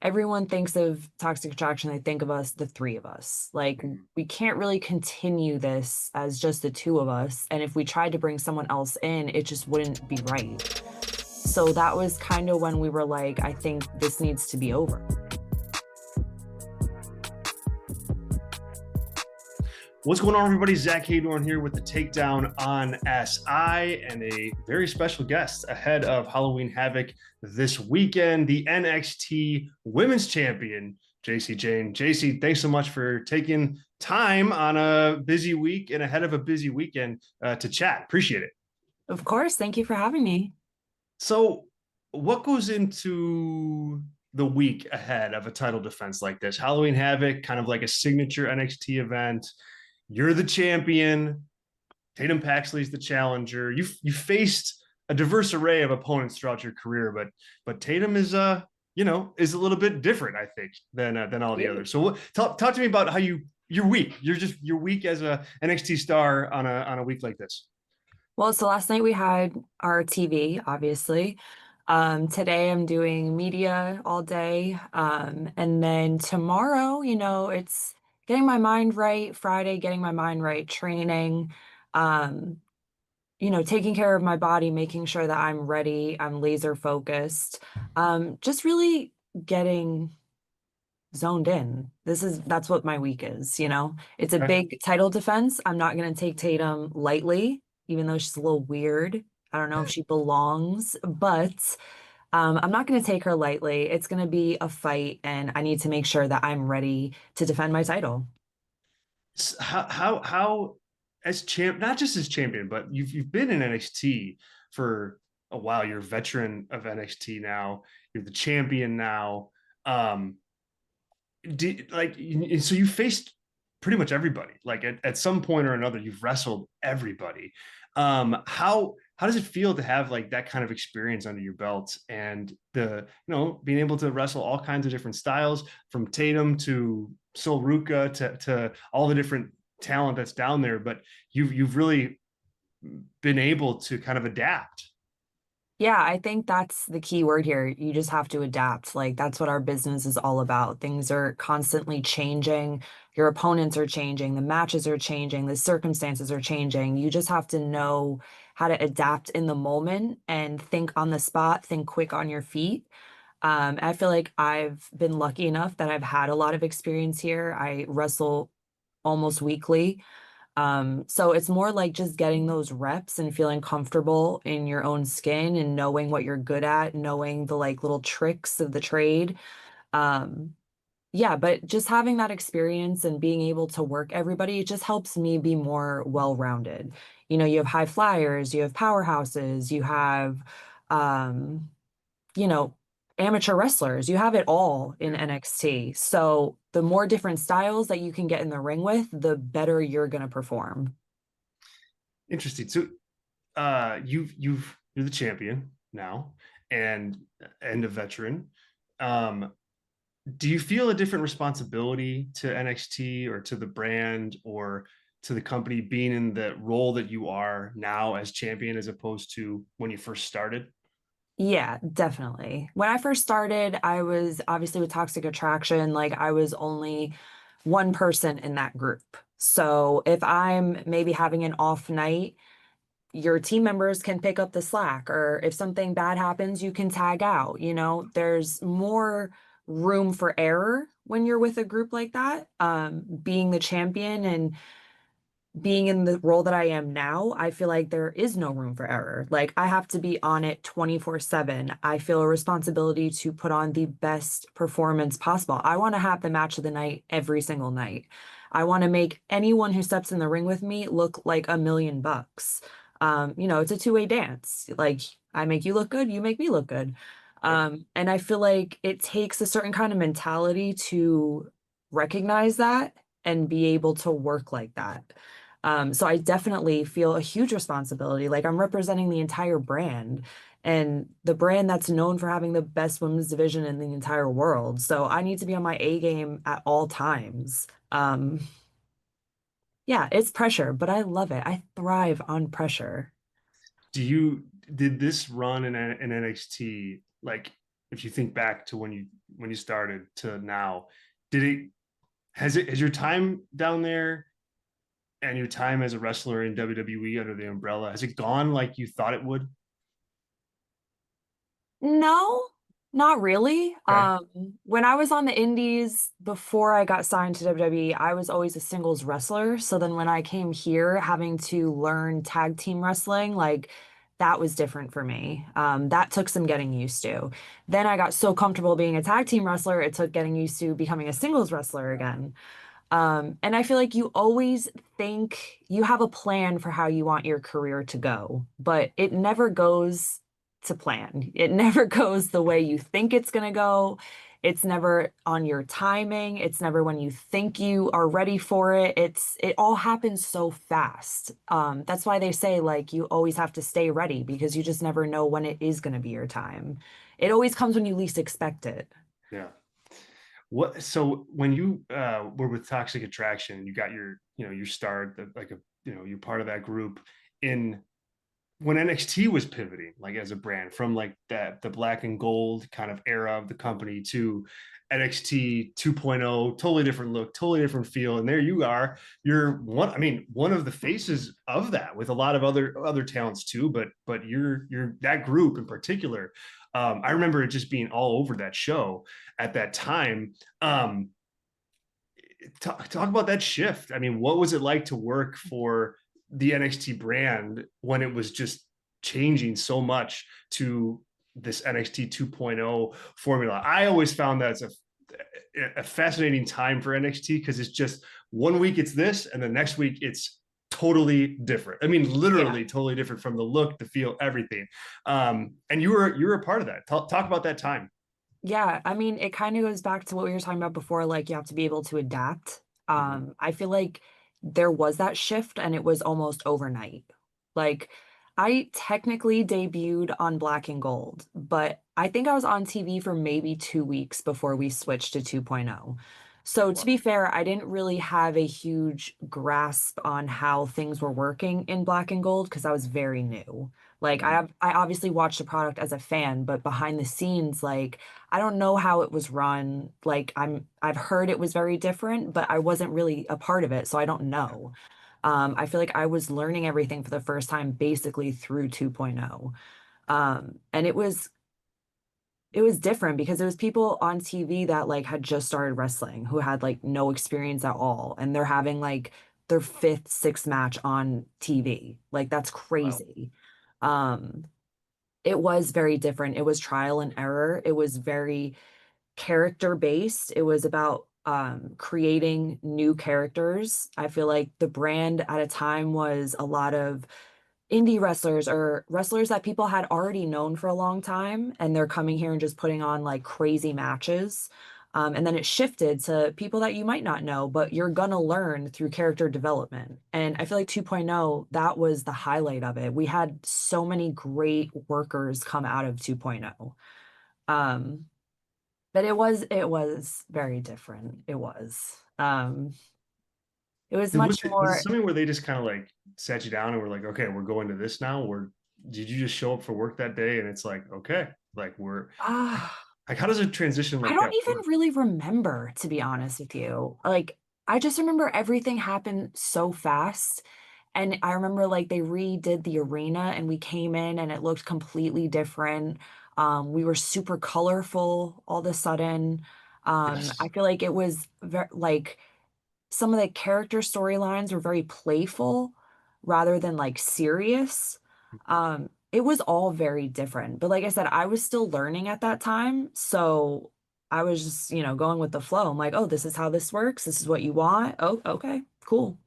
everyone thinks of toxic attraction, they think of us, the three of us. Like, Mhm. we can't really continue this as just the two of us. And if we tried to bring someone else in, it just wouldn't be right. So that was kind of when we were like, I think this needs to be over. What's going on, everybody? Zack Heydorn here with the Takedown on SI and a very special guest ahead of Halloween Havoc this weekend, the NXT Women's Champion, Jacy Jayne. Jacy, thanks so much for taking time on a busy week and ahead of a busy weekend to chat. Appreciate it. Of course. Thank you for having me. So, what goes into the week ahead of a title defense like this? Halloween Havoc, kind of like a signature NXT event. You're the champion. Tatum Paxley's the challenger. You faced a diverse array of opponents throughout your career, but Tatum is is a little bit different, I think, than all the others. So talk to me about how your week. Your week as a NXT star on a week like this. Well, so last night we had our TV, obviously. Today I'm doing media all day. And then tomorrow, it's getting my mind right. Friday, getting my mind right, training, um, taking care of my body, making sure that I'm ready, I'm laser focused. Just really getting zoned in. That's what my week is. It's a Okay. big title defense. I'm not going to take Tatum lightly, even though she's a little weird. I don't know if she belongs, but I'm not going to take her lightly. It's going to be a fight, and I need to make sure that I'm ready to defend my title. How as champ, not just as champion, but you've been in NXT for a while. You're a veteran of NXT now. You're the champion now. Um, so you faced pretty much everybody. Like at some point or another, you've wrestled everybody. How does it feel to have like that kind of experience under your belt and being able to wrestle all kinds of different styles from Tatum to Sol Ruka to all the different talent that's down there, but you've really been able to kind of adapt. Yeah, I think that's the key word here. You just have to adapt. Like, that's what our business is all about. Things are constantly changing. Your opponents are changing. The matches are changing. The circumstances are changing. You just have to know how to adapt in the moment and think on the spot, think quick on your feet. I feel like I've been lucky enough that I've had a lot of experience here. I wrestle almost weekly. So it's more like just getting those reps and feeling comfortable in your own skin and knowing what you're good at, knowing the like little tricks of the trade. Um, yeah, but just having that experience and being able to work everybody, it just helps me be more well-rounded. You have high flyers, you have powerhouses, you have um you know, amateur wrestlers. You have it all in NXT. So the more different styles that you can get in the ring with, the better you're going to perform. Interesting. So you're the champion now and a veteran. Um, do you feel a different responsibility to NXT or to the brand or to the company being in the role that you are now as champion as opposed to when you first started? Yeah, definitely. When I first started, I was obviously with Toxic Attraction, like I was only one person in that group. So if I'm maybe having an off night, your team members can pick up the slack, or if something bad happens, you can tag out. There's more room for error when you're with a group like that. Being the champion and being in the role that I am now, I feel like there is no room for error. Like, I have to be on it 24/7. I feel a responsibility to put on the best performance possible. I want to have the match of the night every single night. I want to make anyone who steps in the ring with me look like $1 million. It's a two-way dance. Like, I make you look good, you make me look good. Yep. And I feel like it takes a certain kind of mentality to recognize that and be able to work like that. So I definitely feel a huge responsibility. Like, I'm representing the entire brand and the brand that's known for having the best women's division in the entire world. So I need to be on my A game at all times. Yeah, it's pressure, but I love it. I thrive on pressure. Did this run in NXT, like if you think back to when you when you started to now, did it has your time down there and your time as a wrestler in WWE under the umbrella, has it gone like you thought it would? No, not really. Okay. When I was on the indies before I got signed to WWE, I was always a singles wrestler. So then when I came here, having to learn tag team wrestling, like that was different for me. That took some getting used to. Then I got so comfortable being a tag team wrestler, it took getting used to becoming a singles wrestler again. And I feel like you always think you have a plan for how you want your career to go, but it never goes to plan. It never goes the way you think it's going to go. It's never on your timing. It's never when you think you are ready for it. It all happens so fast. That's why they say like you always have to stay ready because you just never know when it is going to be your time. It always comes when you least expect it. Yeah. What so when you were with Toxic Attraction, you got your, your start, like a, you're part of that group in when NXT was pivoting, like as a brand from like that the black and gold kind of era of the company to NXT 2.0, totally different look, totally different feel. And there you are. You're one, I mean, one of the faces of that with a lot of other talents too, but you're that group in particular. I remember it just being all over that show at that time. Talk about that shift. I mean, what was it like to work for the NXT brand when it was just changing so much to this NXT 2.0 formula? I always found that it's a fascinating time for NXT because it's just one week it's this, and the next week it's totally different. I mean, Yeah. literally totally different from the look, the feel, everything. And you were a part of that. Talk about that time. Yeah, I mean, it kind of goes back to what we were talking about before, like you have to be able to adapt. Mm-hmm. I feel like there was that shift and it was almost overnight. Like I technically debuted on Black and Gold, but I think I was on TV for maybe 2 weeks before we switched to 2.0. So to be Wow. fair, I didn't really have a huge grasp on how things were working in Black and Gold because I was very new. Like Mm-hmm. I obviously watched the product as a fan, but behind the scenes, like I don't know how it was run. Like I've heard it was very different, but I wasn't really a part of it, so I don't know. I feel like I was learning everything for the first time basically through 2.0. And it was different because it was people on TV that like had just started wrestling who had like no experience at all, and they're having like their fifth, sixth match on TV. Like that's Wow. crazy. Um, it was very different. It was trial and error. It was very character based. It was about creating new characters. I feel like the brand at a time was a lot of indie wrestlers or wrestlers that people had already known for a long time, and they're coming here and just putting on like crazy matches. And then it shifted to people that you might not know, but you're gonna learn through character development. And I feel like 2.0, that was the highlight of it. We had so many great workers come out of 2.0. Um, but it was very different. It was. It was Was much it more, something where they just kind of like sat you down and were like, okay, we're going to this now? Or did you just show up for work that day and it's like, okay, like we're ah, like, how does a transition I like don't that even work? really remember, to be honest with you. Like, I just remember everything happened so fast. And I remember like they redid the arena and we came in and it looked completely different. We were super colorful all of a sudden. I Yes. feel like it was very like some of the character storylines were very playful rather than like serious. It was all very different. But like I said, I was still learning at that time. So I was just, going with the flow. I'm like, oh, this is how this works. This is what you want. Oh, okay, cool.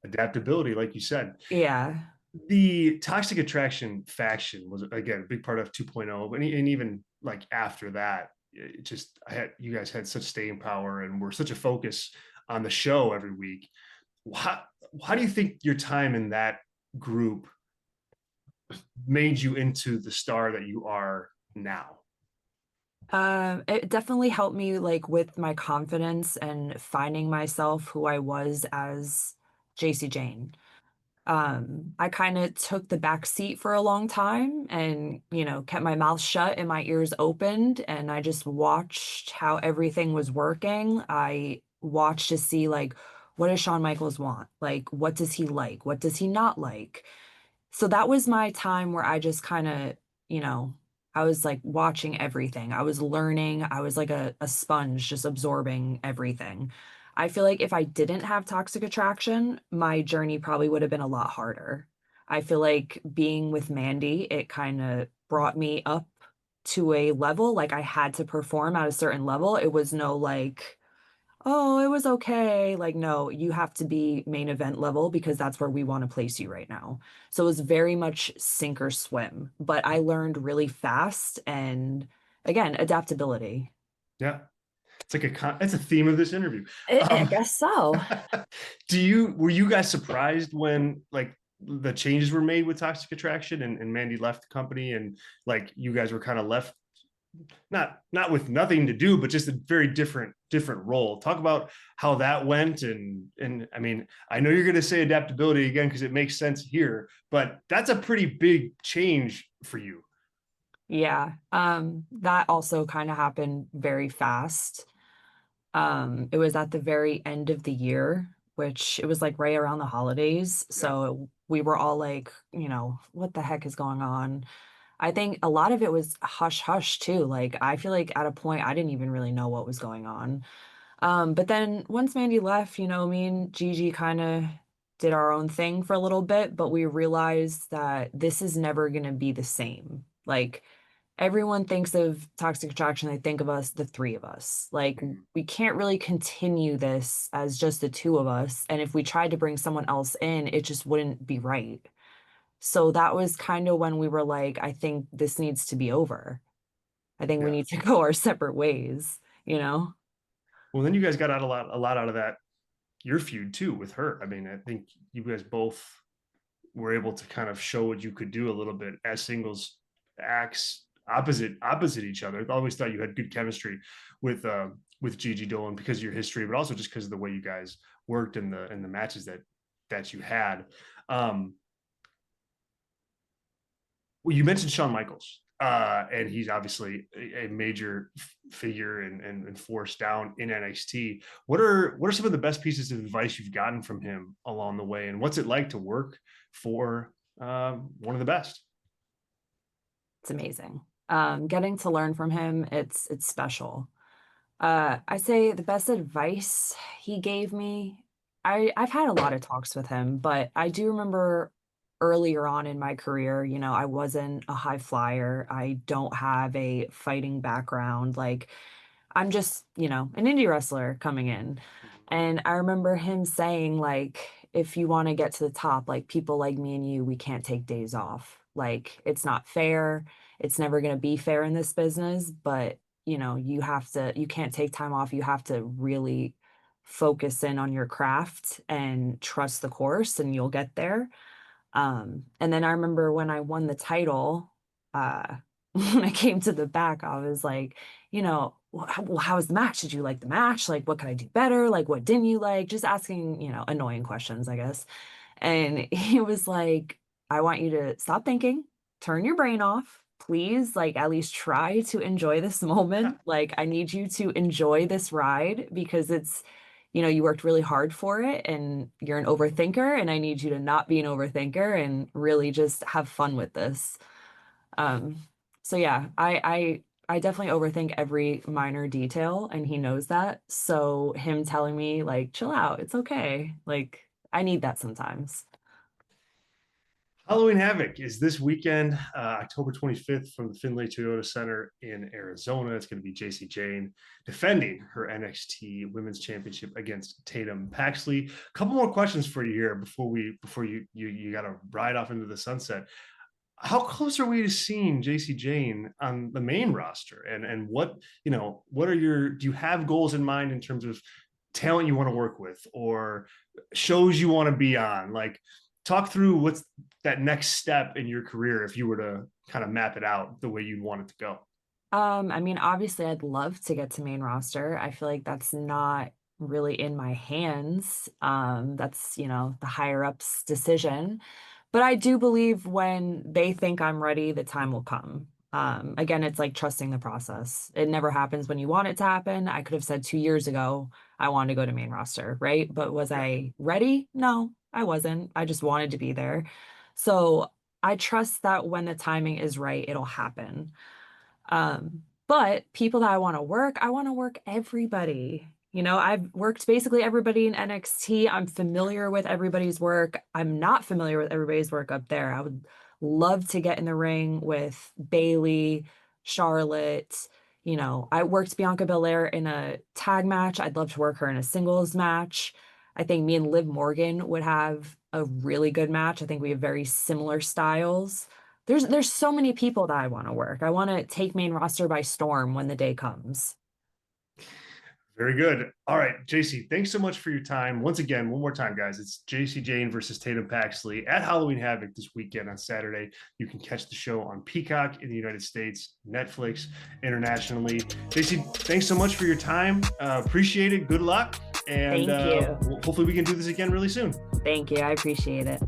Adaptability, like you said. Yeah. The toxic attraction faction was again a big part of 2.0, but and even like after that, it just I had you guys had such staying power and were such a focus on the show every week. How, how do you think your time in that group made you into the star that you are now? It definitely helped me like with my confidence and finding myself who I was as Jacy Jayne. I kind of took the back seat for a long time and, kept my mouth shut and my ears opened, and I just watched how everything was working. I watched to see, like, what does Shawn Michaels want? Like, what does he like? What does he not like? So that was my time where I just kind of, you know, I was like watching everything. I was learning. I was like a sponge, just absorbing everything. I feel like if I didn't have toxic attraction, my journey probably would have been a lot harder. I feel like being with Mandy, it kind of brought me up to a level, like I had to perform at a certain level. It was no like, oh, it was okay. Like, no, you have to be main event level because that's where we want to place you right now. So it was very much sink or swim, but I learned really fast and again, adaptability. Yeah, it's like it's a theme of this interview. I Um, guess so. were you guys surprised when like the changes were made with Toxic Attraction and Mandy left the company and like you guys were kind of left not with nothing to do, but just a very different role. Talk about how that went, and I mean, I know you're going to say adaptability again because it makes sense here, but that's a pretty big change for you. Yeah. That also kind of happened very fast. It was at the very end of the year, which it was like right around the holidays. Yeah. So we were all like, what the heck is going on? I think a lot of it was hush hush too. Like I feel like at a point I didn't even really know what was going on. But then once Mandy left, me and Gigi kind of did our own thing for a little bit, but we realized that this is never going to be the same. Like everyone thinks of toxic attraction, they think of us, the three of us. Like Mhm. we can't really continue this as just the two of us. And if we tried to bring someone else in, it just wouldn't be right. So that was kind of when we were like, I think this needs to be over. I think we Yeah. need to go our separate ways, you know? Well, then you guys got out a lot out of that your feud too with her. I mean, I think you guys both were able to kind of show what you could do a little bit as singles acts opposite each other. I always thought you had good chemistry with Gigi Dolan because of your history, but also just because of the way you guys worked in the matches that you had. Um, well, you mentioned Shawn Michaels, and he's obviously a major figure and force down in NXT. What are some of the best pieces of advice you've gotten from him along the way, and what's it like to work for one of the best? It's amazing. Getting to learn from him, it's special. I say the best advice he gave me, I've had a lot of talks with him, but I do remember earlier on in my career, I wasn't a high flyer. I don't have a fighting background. Like I'm just, an indie wrestler coming in. And I remember him saying, like, if you want to get to the top, like people like me and you, we can't take days off. Like, it's not fair. It's never going to be fair in this business, but you can't take time off. You have to really focus in on your craft and trust the course, and you'll get there. And then I remember when I won the title, when I came to the back, I was like, how was the match? Did you like the match? Like, what could I do better? Like, what didn't you like? Just asking, annoying questions, I guess. And he was like, I want you to stop thinking, turn your brain off, please. Like, at least try to enjoy this moment. Like, I need you to enjoy this ride because you worked really hard for it and you're an overthinker, and I need you to not be an overthinker and really just have fun with this. Um, so yeah, I definitely overthink every minor detail, and he knows that. So him telling me like, chill out, it's okay. Like, I need that sometimes. Halloween Havoc is this weekend, October 25th from the Findlay Toyota Center in Arizona. It's going to be Jacy Jayne defending her NXT Women's Championship against Tatum Paxley. A couple more questions for you here before you got to ride off into the sunset. How close are we to seeing Jacy Jayne on the main roster? And what are do you have goals in mind in terms of talent you want to work with or shows you want to be on? Like, talk through what's that next step in your career if you were to kind of map it out the way you'd want it to go. I mean, obviously I'd love to get to main roster. I feel like that's not really in my hands. That's, the higher ups decision. But I do believe when they think I'm ready, the time will come. Again, it's like trusting the process. It never happens when you want it to happen. I could have said 2 years ago, I wanted to go to main roster, right? But was Yeah. I ready? No, I wasn't. I just wanted to be there. So I trust that when the timing is right, it'll happen. But people that I want to work everybody. I've worked basically everybody in NXT. I'm familiar with everybody's work. I'm not familiar with everybody's work up there. I would love to get in the ring with Bayley, Charlotte. I worked Bianca Belair in a tag match. I'd love to work her in a singles match. I think me and Liv Morgan would have a really good match. I think we have very similar styles. There's so many people that I want to work. I want to take main roster by storm when the day comes. Very good. All right, JC, thanks so much for your time. Once again, one more time, guys. It's Jacy Jayne versus Tatum Paxley at Halloween Havoc this weekend on Saturday. You can catch the show on Peacock in the United States, Netflix internationally. JC, thanks so much for your time. Appreciate it. Good luck. And Thank you. hopefully we can do this again really soon. Thank you. I appreciate it.